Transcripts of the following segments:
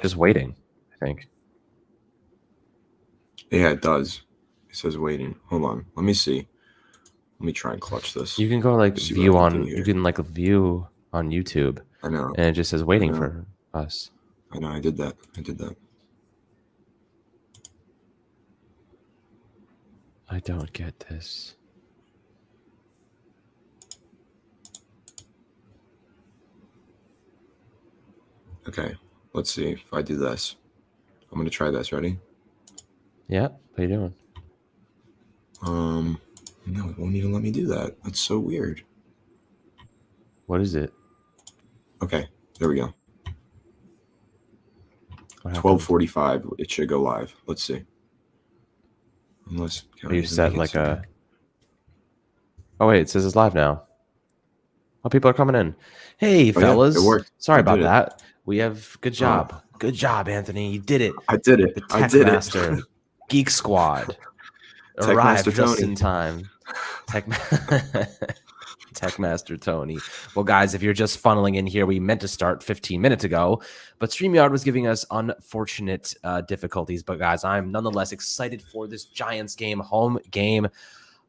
just waiting, I think. Yeah, it does. It says waiting. Hold on. Let me see. Let me try and clutch this. You can go like See what I can do you here. can like view on YouTube, I know. and it just says waiting for us. I know. I did that. I don't get this. Okay. Let's see if I do this. I'm gonna try this. Ready? Yeah. What are you doing? No, it won't even let me do that. That's so weird. What is it? Okay. There we go. What happened? 12:45. It should go live. Let's see. Unless Are you set like a? Oh wait, it says it's live now. Oh, people are coming in. Hey, fellas. Yeah, it worked. Sorry about that. We have good job. Good job, Anthony. You did it. I did it. The Tech Master Geek Squad arrived just in time. Tech Master Tony. Well, guys, if you're just funneling in here, we meant to start 15 minutes ago, but StreamYard was giving us unfortunate difficulties. But guys, I'm nonetheless excited for this Giants game, home game.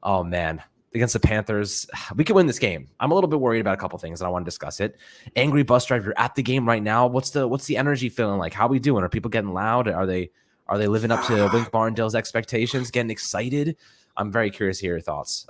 Oh man, against the Panthers, we could win this game. I'm a little bit worried about a couple things, and I want to discuss it. Angry Bus Driver, you're at the game right now. What's the energy feeling like? How are we doing? Are people getting loud? Are they living up to Wink Martindale's expectations? Getting excited? I'm very curious to hear your thoughts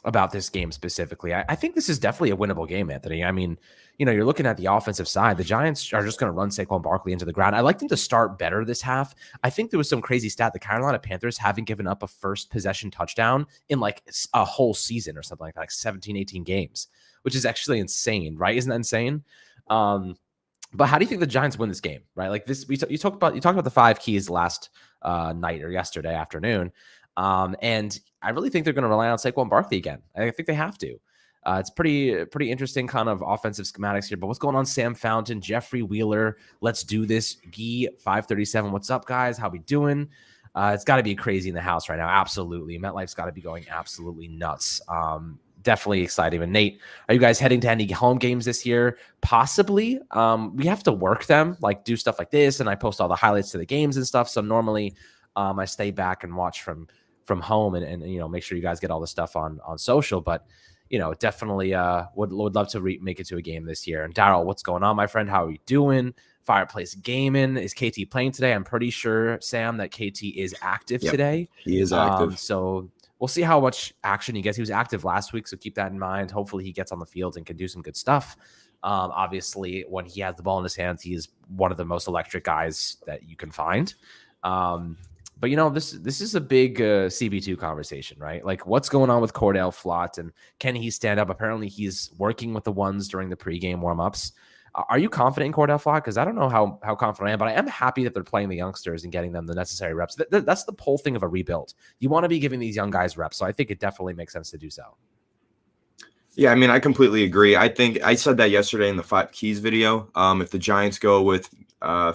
about this game specifically. I think this is definitely a winnable game, Anthony. I mean, you're looking at the offensive side. The Giants are just going to run Saquon Barkley into the ground. I like them to start better this half. I think there was some crazy stat. The Carolina Panthers haven't given up a first possession touchdown in like a whole season or something like that, like 17, 18 games, which is actually insane, right? Isn't that insane? But how do you think the Giants win this game, right? Like this, you talked about the 5 keys last night or yesterday afternoon. And I really think they're going to rely on Saquon Barkley again. I think they have to. It's pretty interesting kind of offensive schematics here. But what's going on, Sam Fountain, Jeffrey Wheeler? Let's do this. Gee 537. What's up, guys? How we doing? It's got to be crazy in the house right now. Absolutely. MetLife's got to be going absolutely nuts. Definitely exciting. And Nate, are you guys heading to any home games this year? Possibly. We have to work them, like do stuff like this. And I post all the highlights to the games and stuff. So normally I stay back and watch from home and make sure you guys get all the stuff on social, but definitely would love to make it to a game this year. And Daryl, what's going on, my friend? How are you doing? Fireplace Gaming, is KT playing today? I'm pretty sure, Sam, that KT is active today. He is active. So we'll see how much action he gets. He was active last week, so keep that in mind. Hopefully he gets on the field and can do some good stuff. Obviously when he has the ball in his hands, he is one of the most electric guys that you can find. But this is a big CB2 conversation, right? Like, what's going on with Cordell Flott, and can he stand up? Apparently, he's working with the ones during the pregame warmups. Are you confident in Cordell Flott? Because I don't know how confident I am, but I am happy that they're playing the youngsters and getting them the necessary reps. That's the whole thing of a rebuild. You want to be giving these young guys reps, so I think it definitely makes sense to do so. Yeah, I mean, I completely agree. I think I said that yesterday in the 5 keys video. If the Giants go with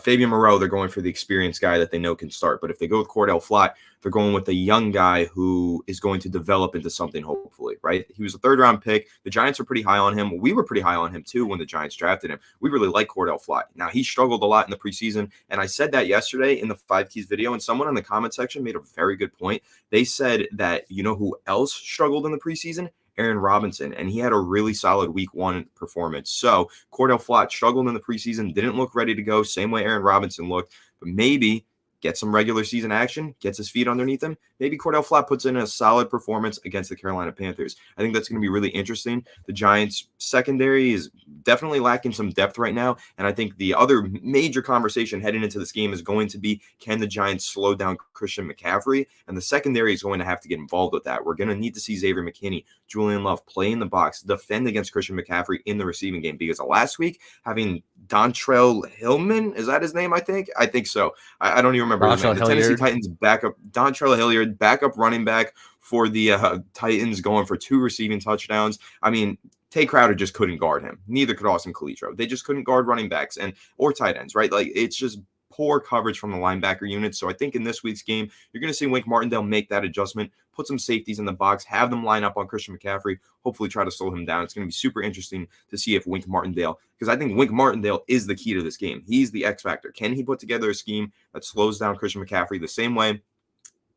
Fabian Moreau, they're going for the experienced guy that they know can start. But if they go with Cordell Flott, they're going with a young guy who is going to develop into something, hopefully, right? He was a 3rd-round pick. The Giants are pretty high on him. We were pretty high on him, too, when the Giants drafted him. We really like Cordell Flott. Now, he struggled a lot in the preseason, and I said that yesterday in the 5 keys video, and someone in the comment section made a very good point. They said that, who else struggled in the preseason? Aaron Robinson, and he had a really solid week 1 performance. So Cordell Flott struggled in the preseason, didn't look ready to go, same way Aaron Robinson looked, but maybe get some regular season action, gets his feet underneath him. Maybe Cordell Flott puts in a solid performance against the Carolina Panthers. I think that's going to be really interesting. The Giants secondary is definitely lacking some depth right now. And I think the other major conversation heading into this game is going to be, can the Giants slow down Christian McCaffrey? And the secondary is going to have to get involved with that. We're going to need to see Xavier McKinney, Julian Love play in the box, defend against Christian McCaffrey in the receiving game, because last week having Dontrell Hillman, is that his name? I think so. I don't even remember his name. The Tennessee Titans backup, Dontrell Hilliard, backup running back for the Titans, going for 2 receiving touchdowns. I mean, Tay Crowder just couldn't guard him. Neither could Austin Calitro. They just couldn't guard running backs or tight ends, right? Like, it's just poor coverage from the linebacker unit. So I think in this week's game, you're going to see Wink Martindale make that adjustment, put some safeties in the box, have them line up on Christian McCaffrey, hopefully try to slow him down. It's going to be super interesting to see if Wink Martindale, because I think Wink Martindale is the key to this game. He's the X factor. Can he put together a scheme that slows down Christian McCaffrey the same way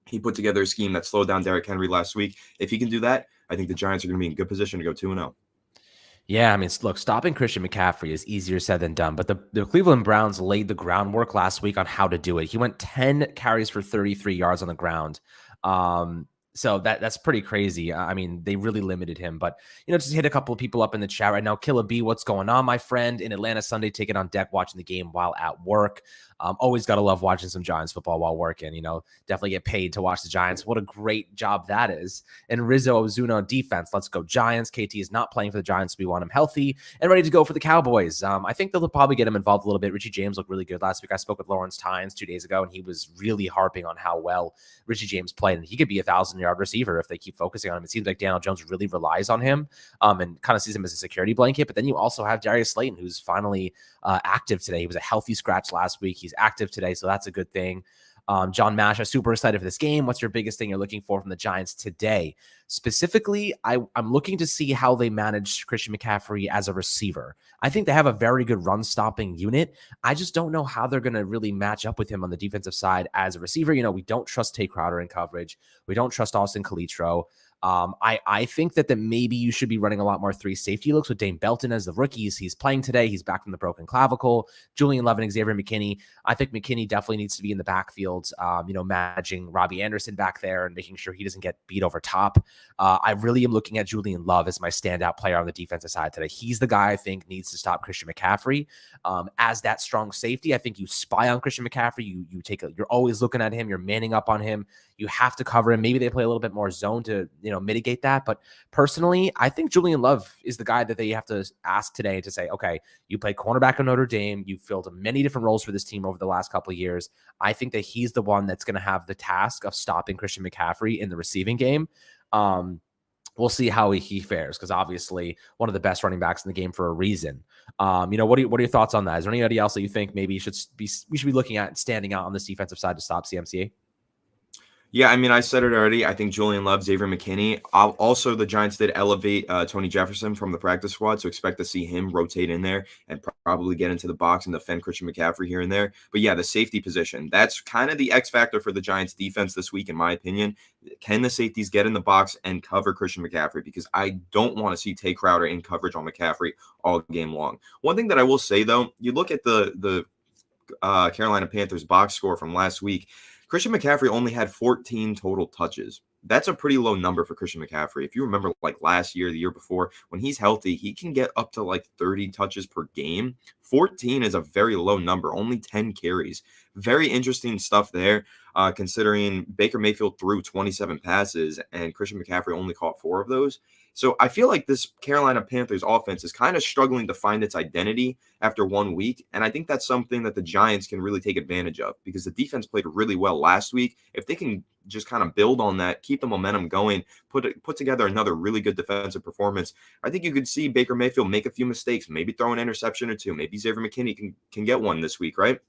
he put together a scheme that slowed down Derrick Henry last week? If he can do that, I think the Giants are going to be in good position to go 2-0. Yeah, I mean, look, stopping Christian McCaffrey is easier said than done, but the Cleveland Browns laid the groundwork last week on how to do it. He went 10 carries for 33 yards on the ground. So that's pretty crazy. I mean, they really limited him, but just hit a couple of people up in the chat right now. Killa B, what's going on, my friend? In Atlanta Sunday, take it on deck, watching the game while at work. Always got to love watching some Giants football while working. Definitely get paid to watch the Giants. What a great job that is. And Rizzo Ozuna defense. Let's go Giants. KT is not playing for the Giants. We want him healthy and ready to go for the Cowboys. I think they'll probably get him involved a little bit. Richie James looked really good last week. I spoke with Lawrence Tynes 2 days ago, and he was really harping on how well Richie James played, and he could be a 1,000-yard receiver if they keep focusing on him. It seems like Daniel Jones really relies on him and kind of sees him as a security blanket. But then you also have Darius Slayton, who's finally active today. He was a healthy scratch last week. He's active today, so that's a good thing. John Masha, super excited for this game. What's your biggest thing you're looking for from the Giants today? Specifically, I'm looking to see how they manage Christian McCaffrey as a receiver. I think they have a very good run-stopping unit. I just don't know how they're going to really match up with him on the defensive side as a receiver. We don't trust Tay Crowder in coverage. We don't trust Austin Calitro. I think that maybe you should be running a lot more 3 safety looks with Dane Belton as the rookies. He's playing today. He's back from the broken clavicle. Julian Love and Xavier McKinney. I think McKinney definitely needs to be in the backfield, managing Robbie Anderson back there and making sure he doesn't get beat over top. I really am looking at Julian Love as my standout player on the defensive side today. He's the guy I think needs to stop Christian McCaffrey. As that strong safety, I think you spy on Christian McCaffrey. You're always looking at him. You're manning up on him. You have to cover him. Maybe they play a little bit more zone to, mitigate that. But personally, I think Julian Love is the guy that they have to ask today to say, okay, you played cornerback in Notre Dame. You've filled many different roles for this team over the last couple of years. I think that he's the one that's going to have the task of stopping Christian McCaffrey in the receiving game. We'll see how he fares, because obviously one of the best running backs in the game for a reason. What are your thoughts on that? Is there anybody else that you think maybe we should be looking at standing out on this defensive side to stop CMCA? Yeah, I mean, I said it already. I think Julian Love, Xavier McKinney. Also, the Giants did elevate Tony Jefferson from the practice squad, so expect to see him rotate in there and probably get into the box and defend Christian McCaffrey here and there. But yeah, the safety position, that's kind of the X factor for the Giants defense this week, in my opinion. Can the safeties get in the box and cover Christian McCaffrey? Because I don't want to see Tay Crowder in coverage on McCaffrey all game long. One thing that I will say, though, you look at the Carolina Panthers box score from last week. Christian McCaffrey only had 14 total touches. That's a pretty low number for Christian McCaffrey. If you remember, like last year, the year before, when he's healthy, he can get up to like 30 touches per game. 14 is a very low number, only 10 carries. Very interesting stuff there, considering Baker Mayfield threw 27 passes and Christian McCaffrey only caught 4 of those. So I feel like this Carolina Panthers offense is kind of struggling to find its identity after 1 week. And I think that's something that the Giants can really take advantage of, because the defense played really well last week. If they can just kind of build on that, keep the momentum going, put together another really good defensive performance, I think you could see Baker Mayfield make a few mistakes, maybe throw an interception or two. Maybe Xavier McKinney can get one this week, right?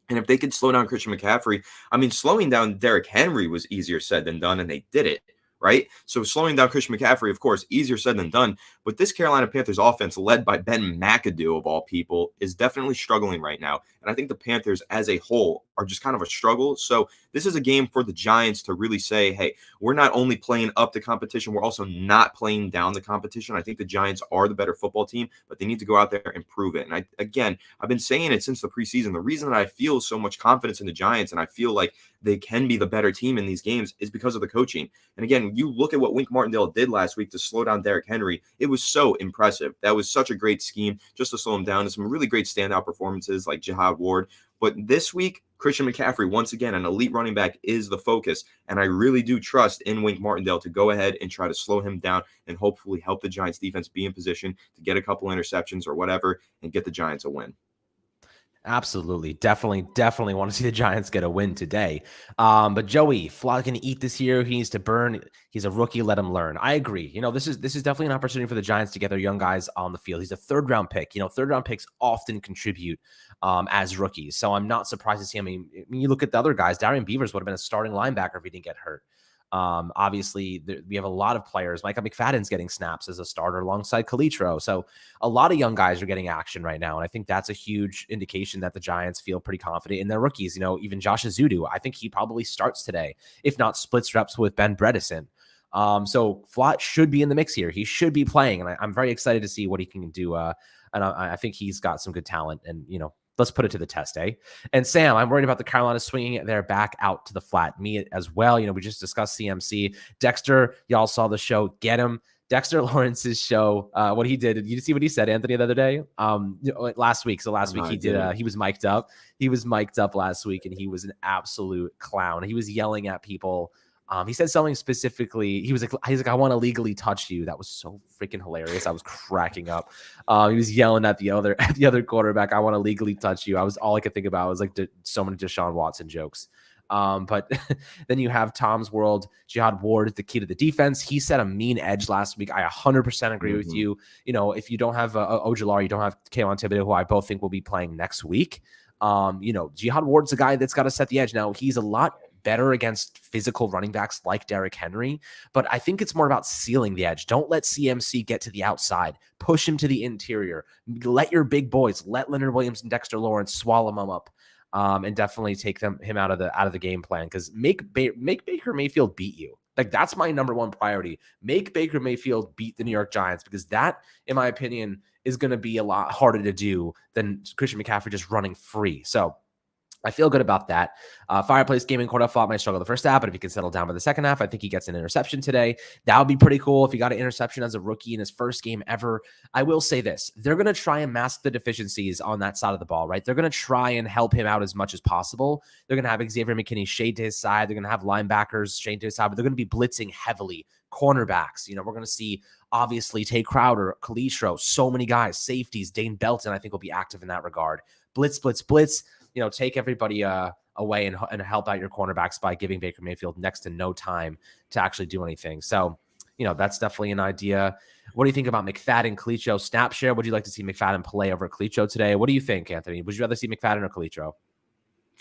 And if they could slow down Christian McCaffrey, I mean, slowing down Derrick Henry was easier said than done, and they did it. Right? So slowing down Christian McCaffrey, of course, easier said than done. But this Carolina Panthers offense, led by Ben McAdoo, of all people, is definitely struggling right now. And I think the Panthers as a whole are just kind of a struggle. So this is a game for the Giants to really say, hey, we're not only playing up the competition, we're also not playing down the competition. I think the Giants are the better football team, but they need to go out there and prove it. And I've been saying it since the preseason. The reason that I feel so much confidence in the Giants and I feel like they can be the better team in these games is because of the coaching. And again, you look at what Wink Martindale did last week to slow down Derrick Henry. It was so impressive. That was such a great scheme just to slow him down. And some really great standout performances like Jihad Ward. But this week, Christian McCaffrey, once again, an elite running back, is the focus. And I really do trust in Wink Martindale to go ahead and try to slow him down and hopefully help the Giants defense be in position to get a couple interceptions or whatever and get the Giants a win. Absolutely. Definitely want to see the Giants get a win today. But Joey, Flock can eat this year. He needs to burn. He's a rookie. Let him learn. I agree. This is definitely an opportunity for the Giants to get their young guys on the field. He's a 3rd round pick. Third round picks often contribute as rookies. So I'm not surprised to see him. I mean, you look at the other guys. Darian Beavers would have been a starting linebacker if he didn't get hurt. Obviously, we have a lot of players. Micah McFadden's getting snaps as a starter alongside Kalitro. So a lot of young guys are getting action right now. And I think that's a huge indication that the Giants feel pretty confident in their rookies. Even Josh Azudu, I think he probably starts today, if not splits reps with Ben Bredesen. So Flott should be in the mix here. He should be playing. And I'm very excited to see what he can do. And I think he's got some good talent. And, let's put it to the test, eh? And Sam, I'm worried about the Carolina swinging their back out to the flat. Me as well. We just discussed CMC. Dexter, y'all saw the show. Get him. Dexter Lawrence's show, what he did you see what he said, Anthony, the other day? Last week. So last week he did, he was mic'd up. He was mic'd up last week, and he was an absolute clown. He was yelling at people. He said something specifically. He's like, I want to legally touch you. That was so freaking hilarious. I was cracking up. He was yelling at the other quarterback. I want to legally touch you. All I could think about was like so many Deshaun Watson jokes. But then you have Tom's World, Jihad Ward, the key to the defense. He set a mean edge last week. I 100% agree with you. If you don't have Ojulari, you don't have Kayvon Thibodeau, who I both think will be playing next week. Jihad Ward's a guy that's got to set the edge. Now, he's a lot better against physical running backs like Derrick Henry, but I think it's more about sealing the edge. Don't let CMC get to the outside. Push him to the interior. Let your big boys, let Leonard Williams and Dexter Lawrence swallow them up. And definitely take him out of the game plan, because make Baker Mayfield beat you. Like, that's my number one priority. Make Baker Mayfield beat the New York Giants, because that, in my opinion, is going to be a lot harder to do than Christian McCaffrey just running free. So I feel good about that. Fireplace Gaming, Cordell Flott might struggle the first half, but if he can settle down by the second half, I think he gets an interception today. That would be pretty cool if he got an interception as a rookie in his first game ever. I will say this. They're going to try and mask the deficiencies on that side of the ball, right? They're going to try and help him out as much as possible. They're going to have Xavier McKinney shade to his side. They're going to have linebackers shade to his side, but they're going to be blitzing heavily. Cornerbacks, we're going to see, obviously, Tay Crowder, Kalitro, so many guys, safeties, Dane Belton, I think will be active in that regard. Blitz. Take everybody away and help out your cornerbacks by giving Baker Mayfield next to no time to actually do anything. So, that's definitely an idea. What do you think about McFadden, Kalitro, snap share? Would you like to see McFadden play over Kalitro today? What do you think, Anthony? Would you rather see McFadden or Kalitro?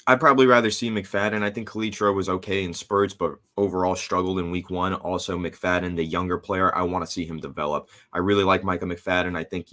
I'd probably rather see McFadden. I think Kalitro was okay in spurts, but overall struggled in week one. Also, McFadden, the younger player, I want to see him develop. I really like Micah McFadden. I think,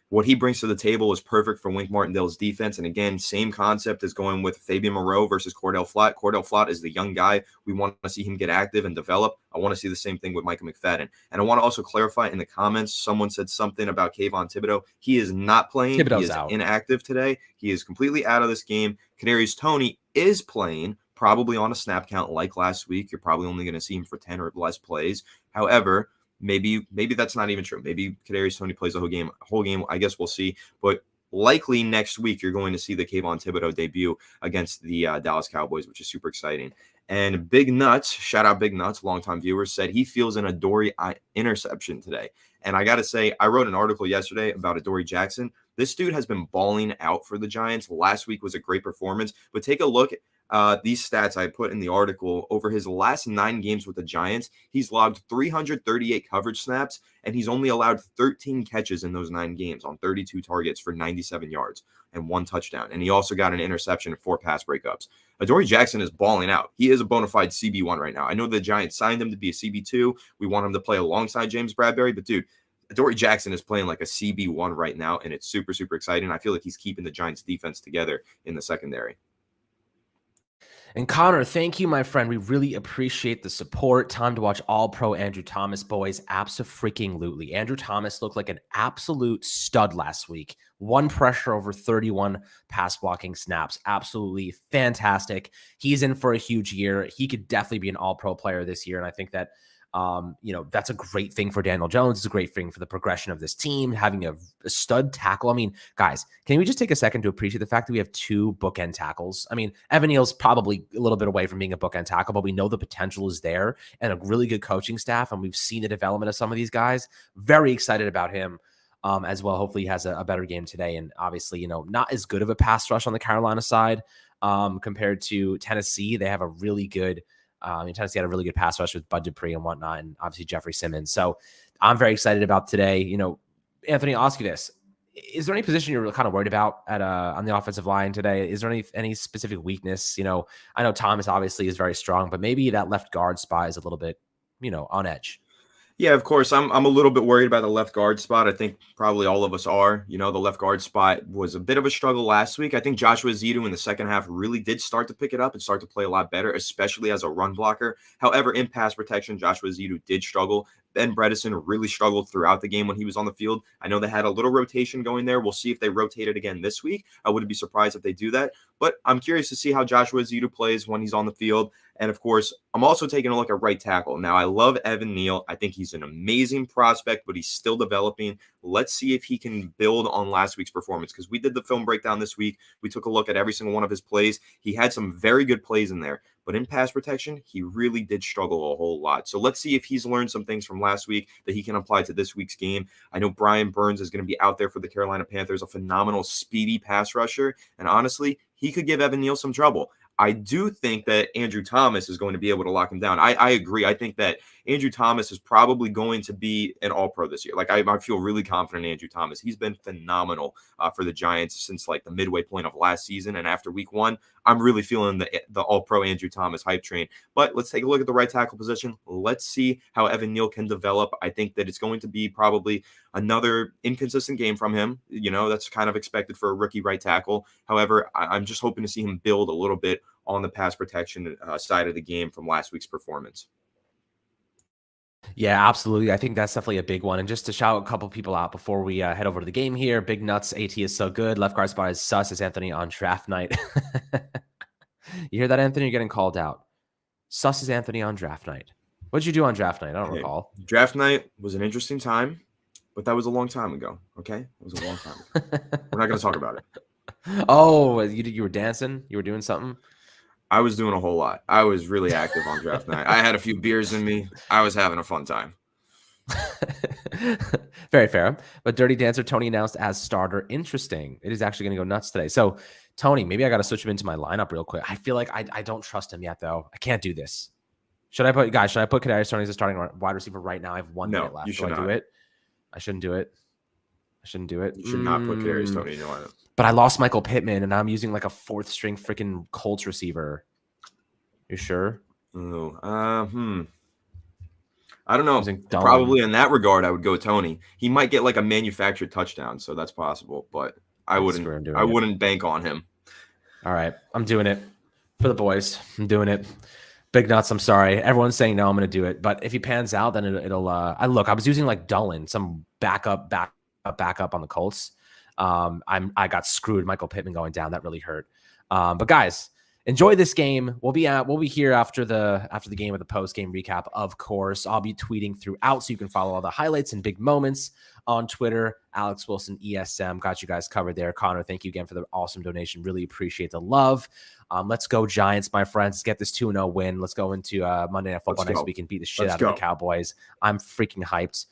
what he brings to the table is perfect for Wink Martindale's defense. And again, same concept as going with Fabian Moreau versus Cordell Flott. Cordell Flott is the young guy. We want to see him get active and develop. I want to see the same thing with Micah McFadden. And I want to also clarify, in the comments, someone said something about Kayvon Thibodeau. He is not playing. Thibodeau's he is out. Inactive today. He is completely out of this game. Kadarius Toney is playing, probably on a snap count like last week. You're probably only going to see him for 10 or less plays. However, maybe that's not even true. Maybe Kadarius Toney plays the whole game. I guess we'll see. But likely next week, you're going to see the Kayvon Thibodeau debut against the Dallas Cowboys, which is super exciting. And Big Nuts, shout out Big Nuts, longtime viewer, said he feels an Adoree interception today. And I got to say, I wrote an article yesterday about Adoree Jackson. This dude has been balling out for the Giants. Last week was a great performance. But take a look at these stats I put in the article. Over his last 9 games with the Giants, he's logged 338 coverage snaps, and he's only allowed 13 catches in those 9 games on 32 targets for 97 yards and 1 touchdown. And he also got an interception and 4 pass breakups. Adoree Jackson is balling out. He is a bona fide CB1 right now. I know the Giants signed him to be a CB2. We want him to play alongside James Bradbury, but dude, Adoree Jackson is playing like a CB1 right now, and it's super, super exciting. I feel like he's keeping the Giants defense together in the secondary. And Connor, thank you, my friend. We really appreciate the support. Time to watch All-Pro Andrew Thomas, boys. Abso-freaking-lutely. Andrew Thomas looked like an absolute stud last week. 1 pressure over 31 pass blocking snaps. Absolutely fantastic. He's in for a huge year. He could definitely be an All-Pro player this year, and I think that that's a great thing for Daniel Jones. It's a great thing for the progression of this team, having a stud tackle. I mean, guys, can we just take a second to appreciate the fact that we have 2 bookend tackles? I mean, Evan Neal's probably a little bit away from being a bookend tackle, but we know the potential is there, and a really good coaching staff, and we've seen the development of some of these guys. Very excited about him as well. Hopefully he has a better game today, and obviously, not as good of a pass rush on the Carolina side compared to Tennessee. They have a really good Tennessee had a really good pass rush with Bud Dupree and whatnot, and obviously Jeffrey Simmons. So I'm very excited about today. Anthony, I'll ask you this. Is there any position you're kind of worried about at on the offensive line today? Is there any specific weakness? I know Thomas obviously is very strong, but maybe that left guard spot is a little bit, on edge. Yeah, of course. I'm a little bit worried about the left guard spot. I think probably all of us are. The left guard spot was a bit of a struggle last week. I think Joshua Zito in the second half really did start to pick it up and start to play a lot better, especially as a run blocker. However, in pass protection, Joshua Zito did struggle. Ben Bredesen really struggled throughout the game when he was on the field. I know they had a little rotation going there. We'll see if they rotate it again this week. I wouldn't be surprised if they do that. But I'm curious to see how Joshua Zito plays when he's on the field. And of course, I'm also taking a look at right tackle. Now, I love Evan Neal. I think he's an amazing prospect, but he's still developing. Let's see if he can build on last week's performance, because we did the film breakdown this week. We took a look at every single one of his plays. He had some very good plays in there, but in pass protection, he really did struggle a whole lot. So let's see if he's learned some things from last week that he can apply to this week's game. I know Brian Burns is going to be out there for the Carolina Panthers, a phenomenal speedy pass rusher. And honestly, he could give Evan Neal some trouble. I do think that Andrew Thomas is going to be able to lock him down. I agree. I think that Andrew Thomas is probably going to be an all-pro this year. Like, I feel really confident in Andrew Thomas. He's been phenomenal for the Giants since like the midway point of last season. And after week 1, I'm really feeling the all-pro Andrew Thomas hype train. But let's take a look at the right tackle position. Let's see how Evan Neal can develop. I think that it's going to be probably another inconsistent game from him. That's kind of expected for a rookie right tackle. However, I'm just hoping to see him build a little bit on the pass protection side of the game from last week's performance. Yeah, absolutely. I think that's definitely a big one. And just to shout a couple people out before we head over to the game here, Big Nuts, AT is so good. Left guard spot is sus as Anthony on draft night. You hear that, Anthony? You're getting called out. Sus is Anthony on draft night. What did you do on draft night? I don't recall. Draft night was an interesting time, but that was a long time ago. Okay, it was a long time ago. We're not going to talk about it. Oh, you were dancing? You were doing something? I was doing a whole lot. I was really active on draft night. I had a few beers in me. I was having a fun time. Very fair. But Dirty Dancer Tony announced as starter. Interesting. It is actually going to go nuts today. So, Tony, maybe I got to switch him into my lineup real quick. I feel like I don't trust him yet, though. I can't do this. Should I put Kadarius Toney as a starting wide receiver right now? I have 1 minute left. You should not. Do it? I shouldn't do it. You should not put Kadarius Toney in your lineup. But I lost Michael Pittman, and I'm using like a 4th string freaking Colts receiver. You sure? Oh, I don't know. Probably in that regard, I would go Toney. He might get like a manufactured touchdown, so that's possible. But I wouldn't bank on him. All right, I'm doing it for the boys. I'm doing it. Big Nuts, I'm sorry. Everyone's saying no, I'm going to do it. But if he pans out, then it'll I was using like Dullen, some backup on the Colts. I got screwed. Michael Pittman going down. That really hurt. But guys, enjoy this game. We'll be here after the game with the post game recap. Of course, I'll be tweeting throughout, so you can follow all the highlights and big moments on Twitter. Alex Wilson ESM got you guys covered there. Connor, thank you again for the awesome donation. Really appreciate the love. Let's go Giants, my friends. Let's get this 2-0 win. Let's go into Monday Night Football next week and beat the shit out of the Cowboys. I'm freaking hyped.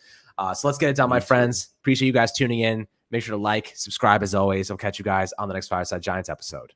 So let's get it done, my friends. Appreciate you guys tuning in. Make sure to like, subscribe as always. I'll catch you guys on the next Fireside Giants episode.